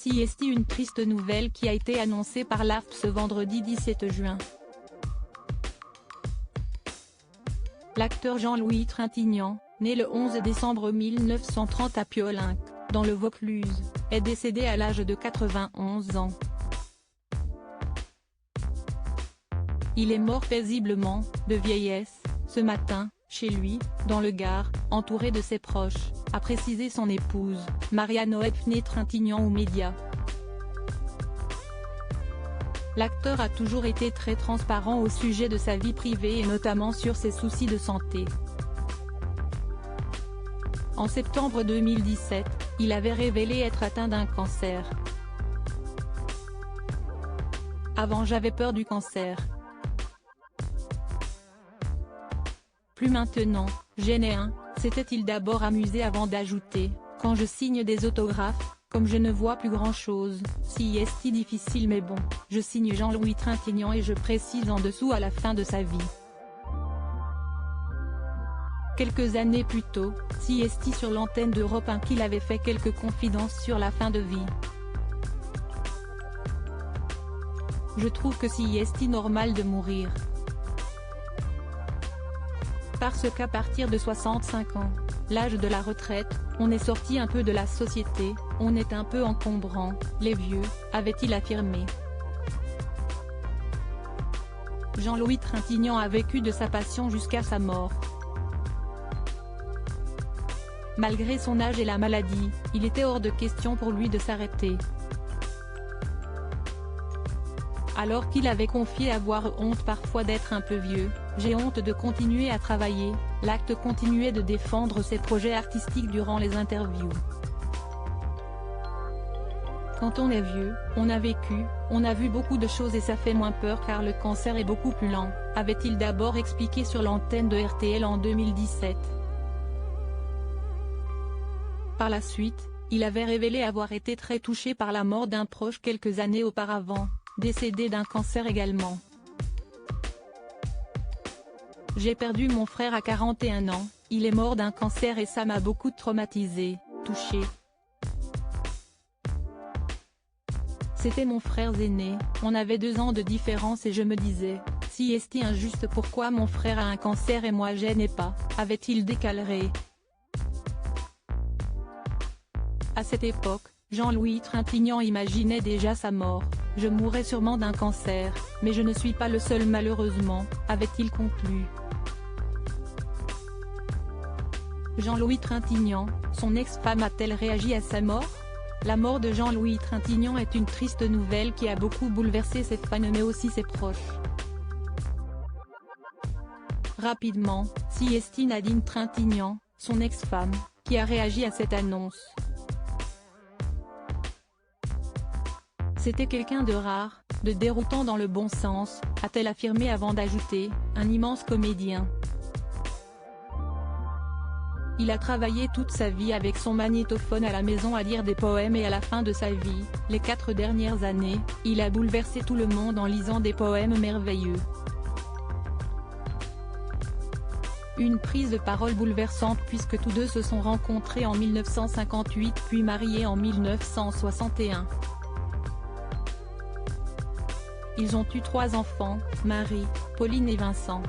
CST, une triste nouvelle qui a été annoncée par l'AFP ce vendredi 17 juin. L'acteur Jean-Louis Trintignant, né le 11 décembre 1930 à Piolenc, dans le Vaucluse, est décédé à l'âge de 91 ans. Il est mort paisiblement, de vieillesse, ce matin, chez lui, dans le Gard, entouré de ses proches, a précisé son épouse, Maria-Noëlle Trintignant aux médias. L'acteur a toujours été très transparent au sujet de sa vie privée et notamment sur ses soucis de santé. En septembre 2017, il avait révélé être atteint d'un cancer. Avant, j'avais peur du cancer. Plus maintenant, j'en ai un, s'était-il d'abord amusé avant d'ajouter, quand je signe des autographes, comme je ne vois plus grand-chose, si est difficile mais bon, je signe Jean-Louis Trintignant et je précise en dessous à la fin de sa vie. Quelques années plus tôt, CST sur l'antenne d'Europe 1 qu'il avait fait quelques confidences sur la fin de vie. Je trouve que CST normal de mourir. Parce qu'à partir de 65 ans, l'âge de la retraite, on est sorti un peu de la société, on est un peu encombrant, les vieux, avait-il affirmé. Jean-Louis Trintignant a vécu de sa passion jusqu'à sa mort. Malgré son âge et la maladie, il était hors de question pour lui de s'arrêter. Alors qu'il avait confié avoir honte parfois d'être un peu vieux, j'ai honte de continuer à travailler, l'acte continuait de défendre ses projets artistiques durant les interviews. Quand on est vieux, on a vécu, on a vu beaucoup de choses et ça fait moins peur car le cancer est beaucoup plus lent, avait-il d'abord expliqué sur l'antenne de RTL en 2017. Par la suite, il avait révélé avoir été très touché par la mort d'un proche quelques années auparavant, décédé d'un cancer également. J'ai perdu mon frère à 41 ans, il est mort d'un cancer et ça m'a beaucoup traumatisé, touché. C'était mon frère aîné, on avait 2 ans de différence et je me disais, si est injuste pourquoi mon frère a un cancer et moi je n'ai pas, avait-il déclaré. À cette époque, Jean-Louis Trintignant imaginait déjà sa mort, je mourrai sûrement d'un cancer, mais je ne suis pas le seul malheureusement, avait-il conclu. Jean-Louis Trintignant, son ex-femme a-t-elle réagi à sa mort? La mort de Jean-Louis Trintignant est une triste nouvelle qui a beaucoup bouleversé ses fans mais aussi ses proches. Rapidement, CST Nadine Trintignant, son ex-femme, qui a réagi à cette annonce. C'était quelqu'un de rare, de déroutant dans le bon sens, a-t-elle affirmé avant d'ajouter, un immense comédien. Il a travaillé toute sa vie avec son magnétophone à la maison à lire des poèmes et à la fin de sa vie, les 4 dernières années, il a bouleversé tout le monde en lisant des poèmes merveilleux. Une prise de parole bouleversante puisque tous deux se sont rencontrés en 1958 puis mariés en 1961. Ils ont eu 3 enfants, Marie, Pauline et Vincent.